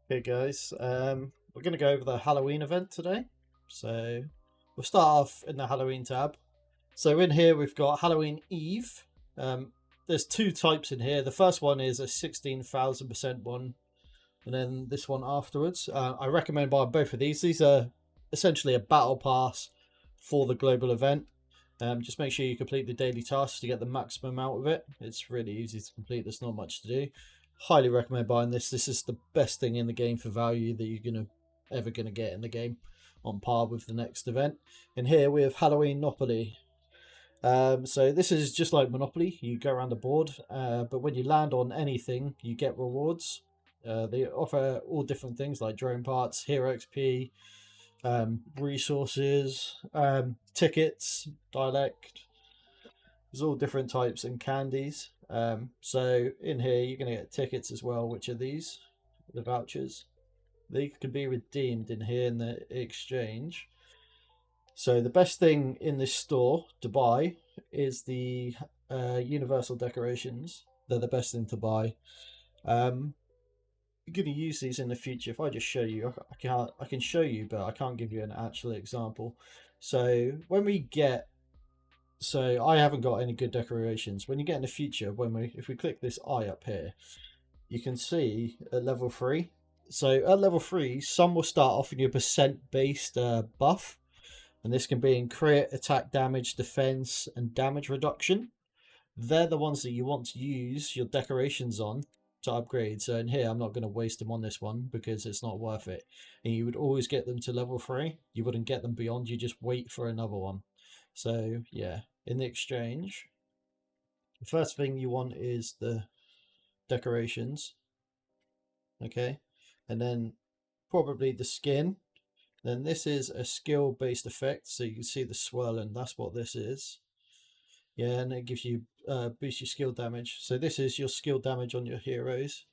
Hey guys, we're going to go over the Halloween event today. So we'll start off in the Halloween tab. So in here we've got Halloween Eve. Um, there's two types in here. The first one is a 16,000% one, and then this one afterwards. I recommend buying both of these. These are essentially a battle pass for the global event. Just make sure you complete the daily tasks to get the maximum out of it. It's really easy to complete. There's not much to do. Highly recommend buying this. This is the best thing in the game for value that you're ever gonna get in the game, on par with the next event. And here we have Halloween Monopoly. So this is just like Monopoly. You go around the board, but when you land on anything, you get rewards. They offer all different things like drone parts, hero XP, resources, tickets, dialect. There's all different types and candies. So in here you're going to get tickets as well, which are these, the vouchers. They can be redeemed in here in the exchange. So the best thing in this store to buy is the universal decorations. They're the best thing to buy. I'm going to use these in the future. If I just show you, I can show you, but I can't give you an actual example. So when we get, so I haven't got any good decorations. When you get in the future, if we click this eye up here, you can see at level 3. So at level 3, some will start off in your percent based buff, and this can be in crit, attack damage, defense, and damage reduction. They're the ones that you want to use your decorations on to upgrade. So in here, I'm not going to waste them on this one because it's not worth it. And you would always get them to level 3. You wouldn't get them beyond. You just wait for another one. So yeah, in the exchange, the first thing you want is the decorations. Okay, and then probably the skin. Then this is a skill based effect, so you can see the swirl, and that's what this is. Yeah, and it gives you boost your skill damage. So this is your skill damage on your heroes.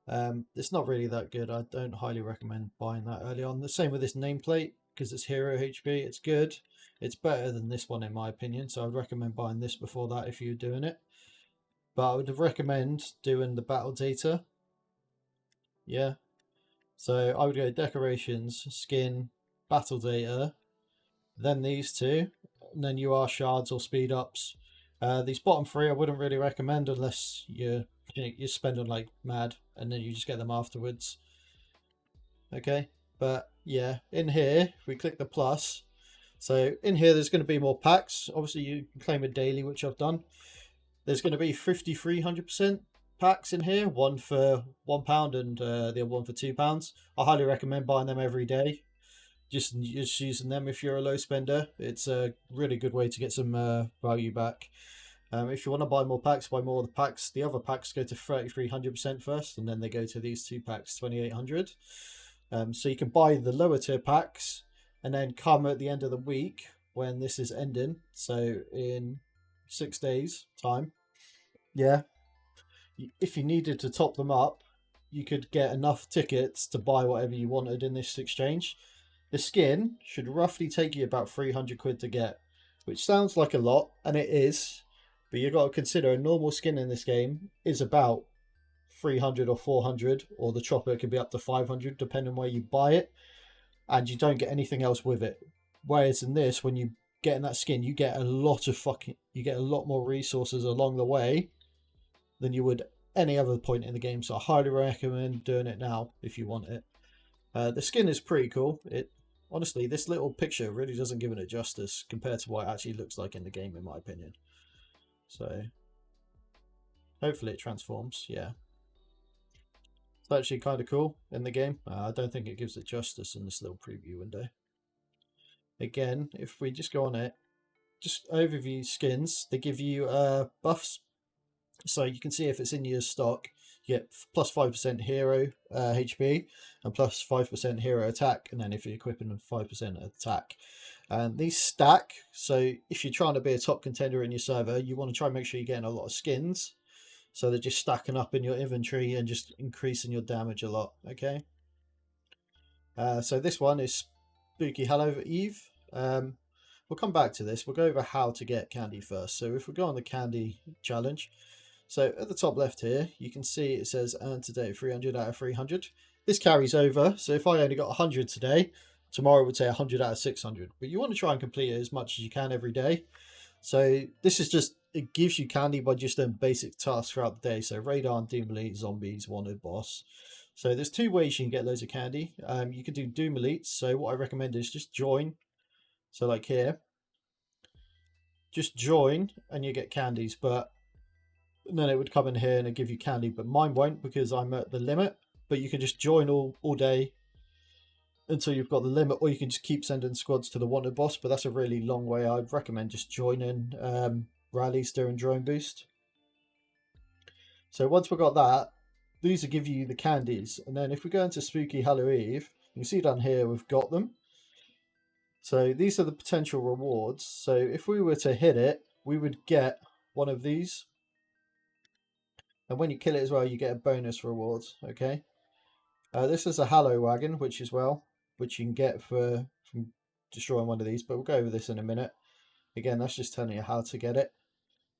It's not really that good. I don't highly recommend buying that early on. The same with this nameplate, because it's hero HP. It's good. It's better than this one in my opinion. So I'd recommend buying this before that if you're doing it. But I would recommend doing the battle data. Yeah. So I would go decorations, skin, battle data, then these two, and then you are shards or speed ups. These bottom three I wouldn't really recommend unless you're spending like mad, and then you just get them afterwards. Okay, but yeah, in here if we click the plus. So in here there's going to be more packs. Obviously you can claim a daily, which I've done. There's going to be 5300% packs in here, one for £1 and the other one for £2. I highly recommend buying them every day. Just using them if you're a low spender. It's a really good way to get some value back. If you want to buy more packs, buy more of the packs. The other packs go to 3300% first, and then they go to these two packs, 2800. So you can buy the lower tier packs, and then come at the end of the week when this is ending. So in 6 days time, yeah. If you needed to top them up, you could get enough tickets to buy whatever you wanted in this exchange. The skin should roughly take you about 300 quid to get, which sounds like a lot, and it is, but you've got to consider a normal skin in this game is about 300 or 400, or the chopper can be up to 500 depending where you buy it, and you don't get anything else with it. Whereas in this, when you get in that skin, you get a lot more resources along the way than you would any other point in the game. So I highly recommend doing it now if you want it. The skin is pretty cool. It honestly, this little picture really doesn't give it justice compared to what it actually looks like in the game, in my opinion. So hopefully it transforms. Yeah, it's actually kind of cool in the game. I don't think it gives it justice in this little preview window. Again, if we just go on it, just overview skins, they give you buffs. So you can see if it's in your stock, you get plus 5% hero HP and plus 5% hero attack, and then if you're equipping them, 5% attack. And these stack, so if you're trying to be a top contender in your server, you want to try and make sure you're getting a lot of skins, so they're just stacking up in your inventory and just increasing your damage a lot. Okay. So this one is Spooky Hello Eve. We'll come back to this. We'll go over how to get candy first. So if we go on the candy challenge, So at the top left here, you can see it says earn today 300 out of 300. This carries over. So if I only got 100 today, tomorrow it would say 100 out of 600. But you want to try and complete it as much as you can every day. So this is just, it gives you candy by just doing basic tasks throughout the day. So radar, Doom Elite, zombies, wanted, boss. So there's two ways you can get loads of candy. You can do Doom Elites. So what I recommend is just join. So like here, just join and you get candies. But then it would come in here and it'd give you candy. But mine won't because I'm at the limit. But you can just join all day until you've got the limit, or you can just keep sending squads to the wanted boss, but that's a really long way. I'd recommend just joining rallies during drone boost. So once we've got that, these will give you the candies, and then if we go into Spooky Halloween, you can see down here we've got them. So these are the potential rewards. So if we were to hit it, we would get one of these, and when you kill it as well, you get a bonus reward. Okay, this is a Hallow Wagon, which you can get from destroying one of these, but we'll go over this in a minute. Again, that's just telling you how to get it.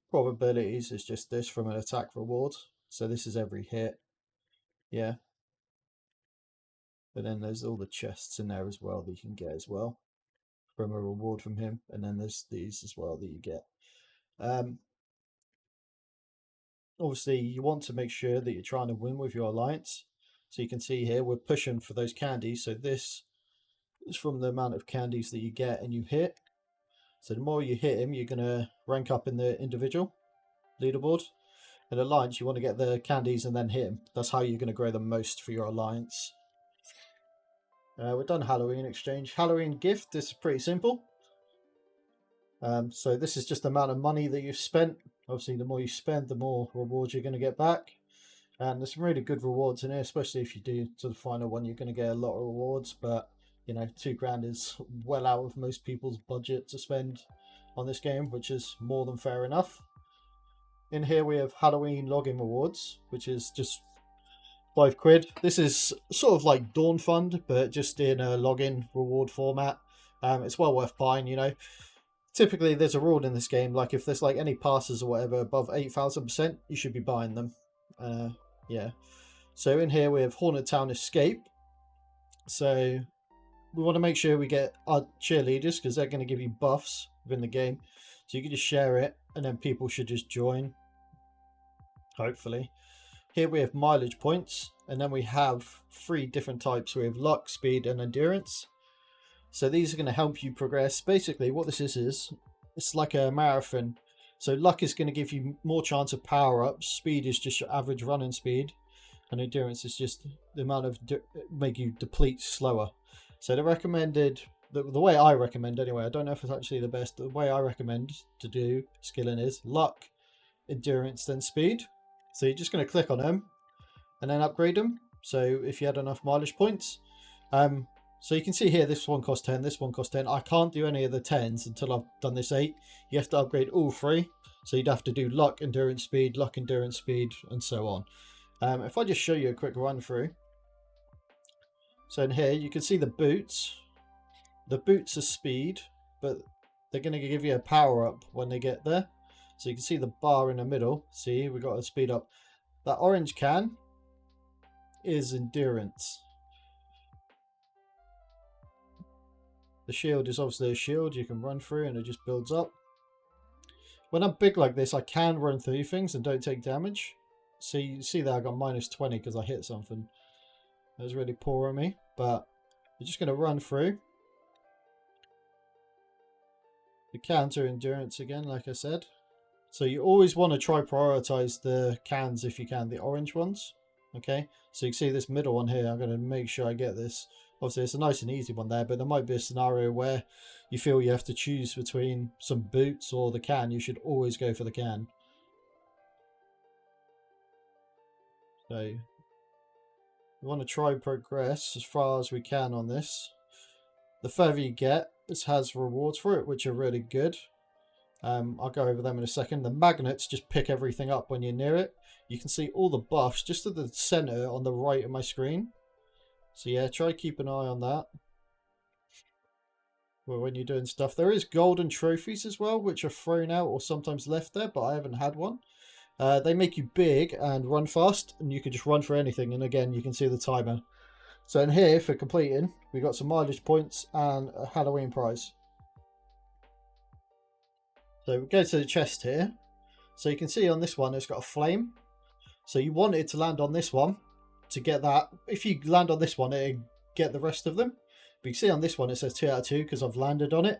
Probabilities is just this from an attack reward. So this is every hit. Yeah. But then there's all the chests in there as well that you can get as well from a reward from him. And then there's these as well that you get. Obviously, you want to make sure that you're trying to win with your alliance. So you can see here, we're pushing for those candies. So this is from the amount of candies that you get and you hit. So the more you hit him, you're going to rank up in the individual leaderboard. In alliance, you want to get the candies and then hit him. That's how you're going to grow the most for your alliance. We're done Halloween exchange. Halloween gift, this is pretty simple. So this is just the amount of money that you've spent. Obviously, the more you spend, the more rewards you're going to get back. And there's some really good rewards in here, especially if you do to the final one, you're going to get a lot of rewards. But, you know, £2 is well out of most people's budget to spend on this game, which is more than fair enough. In here we have Halloween login rewards, which is just £5. This is sort of like Dawn Fund, but just in a login reward format. It's well worth buying, you know. Typically there's a rule in this game, like if there's like any passes or whatever above 8,000%, you should be buying them. Yeah. So in here we have Haunted Town Escape. So we want to make sure we get our cheerleaders because they're going to give you buffs within the game. So you can just share it and then people should just join. Hopefully. Here we have mileage points, and then we have 3 different types. We have luck, speed, and endurance. So these are going to help you progress. Basically, what this is it's like a marathon. So luck is going to give you more chance of power-ups. Speed is just your average running speed, and endurance is just the amount of make you deplete slower. So the recommended, the way I recommend anyway, I don't know if it's actually the best. The way I recommend to do skilling is luck, endurance, then speed. So you're just going to click on them and then upgrade them. So if you had enough mileage points. So you can see here, this one costs 10, this one costs 10. I can't do any of the 10s until I've done this 8. You have to upgrade all 3. So you'd have to do luck, endurance, speed, and so on. If I just show you a quick run through. So in here, you can see the boots. The boots are speed, but they're going to give you a power up when they get there. So you can see the bar in the middle. See, we got to speed up. That orange can is endurance. The shield is obviously a shield you can run through and it just builds up. When I'm big like this, I can run through things and don't take damage. So you see that I got -20 because I hit something. That was really poor on me, but we're just going to run through. The cans are endurance again, like I said. So you always want to try prioritize the cans if you can, the orange ones. Okay, so you can see this middle one here. I'm going to make sure I get this. Obviously, it's a nice and easy one there, but there might be a scenario where you feel you have to choose between some boots or the can. You should always go for the can. So we want to try and progress as far as we can on this. The further you get, this has rewards for it, which are really good. I'll go over them in a second. The magnets just pick everything up when you're near it. You can see all the buffs just at the center on the right of my screen. So yeah, try keep an eye on that. Well, when you're doing stuff, there is golden trophies as well, which are thrown out or sometimes left there, but I haven't had one. They make you big and run fast, and you can just run for anything. And again, you can see the timer. So in here, for completing, we got some mileage points and a Halloween prize. So we go to the chest here. So you can see on this one, it's got a flame. So you want it to land on this one to get that. If you land on this one, it'll get the rest of them. But you can see on this one, it says 2 out of 2 because I've landed on it.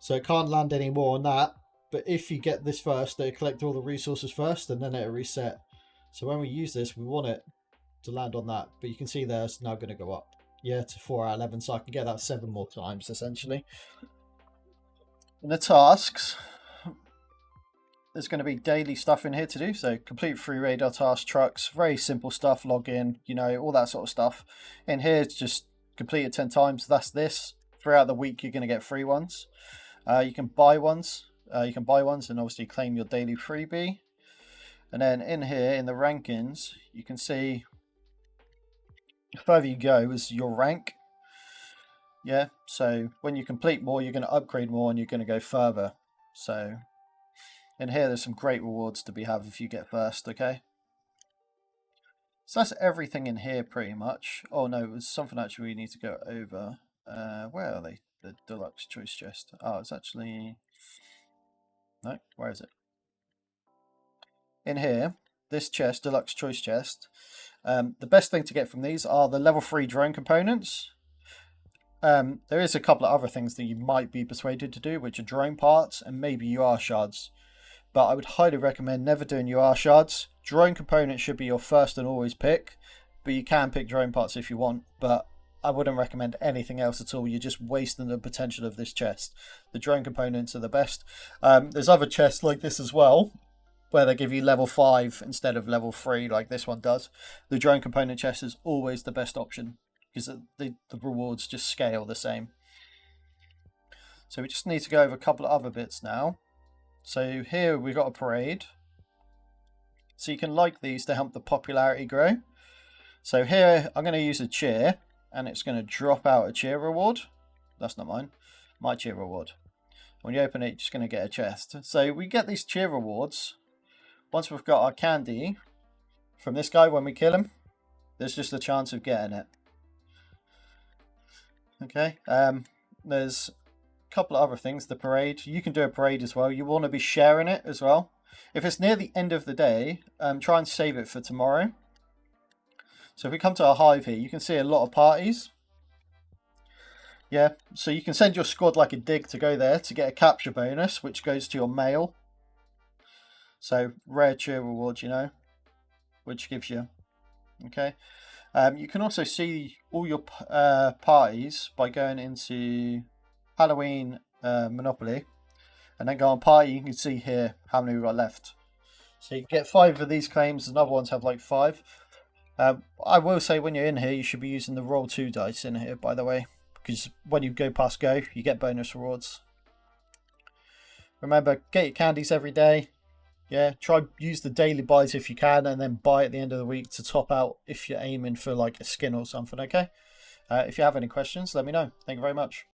So it can't land any more on that. But if you get this first, it'll collect all the resources first and then it'll reset. So when we use this, we want it to land on that. But you can see there, it's now going to go up. Yeah, to 4 out of 11. So I can get that 7 more times, essentially. In the tasks, there's going to be daily stuff in here to do. So complete free radar tasks, trucks, very simple stuff, log in, you know, all that sort of stuff. In here, it's just complete it 10 times. That's this. Throughout the week, you're going to get free ones. You can buy ones. And obviously claim your daily freebie. And then in here, in the rankings, you can see the further you go is your rank. Yeah, so when you complete more, you're going to upgrade more and you're going to go further. So in here, there's some great rewards to be had if you get first, okay? So that's everything in here pretty much. Oh no, there's something actually we need to go over. Where are they? The deluxe choice chest. Oh, it's actually... No, where is it? In here, this chest, deluxe choice chest. The best thing to get from these are the level 3 drone components. There is a couple of other things that you might be persuaded to do, which are drone parts and maybe UR shards. But I would highly recommend never doing UR shards. Drone components should be your first and always pick, but you can pick drone parts if you want. But I wouldn't recommend anything else at all. You're just wasting the potential of this chest. The drone components are the best. There's other chests like this as well, where they give you level 5 instead of level 3 like this one does. The drone component chest is always the best option because the rewards just scale the same. So we just need to go over a couple of other bits now. So here we've got a parade. So you can like these to help the popularity grow. So here I'm going to use a cheer and it's going to drop out a cheer reward. That's not mine. My cheer reward. When you open it, you're just going to get a chest. So we get these cheer rewards. Once we've got our candy from this guy when we kill him, there's just a chance of getting it. Okay. There's a couple of other things. The parade. You can do a parade as well. You want to be sharing it as well. If it's near the end of the day, try and save it for tomorrow. So if we come to our hive here, you can see a lot of parties. Yeah, so you can send your squad like a dig to go there to get a capture bonus, which goes to your mail. So rare cheer reward, you know, which gives you. Okay. You can also see all your parties by going into Halloween Monopoly. And then go on party, you can see here how many we've got left. So you get 5 of these claims, and other ones have like 5. I will say when you're in here, you should be using the roll 2 dice in here, by the way. Because when you go past go, you get bonus rewards. Remember, get your candies every day. Yeah, try use the daily buys if you can, and then buy at the end of the week to top out if you're aiming for like a skin or something, okay? If you have any questions, let me know. Thank you very much.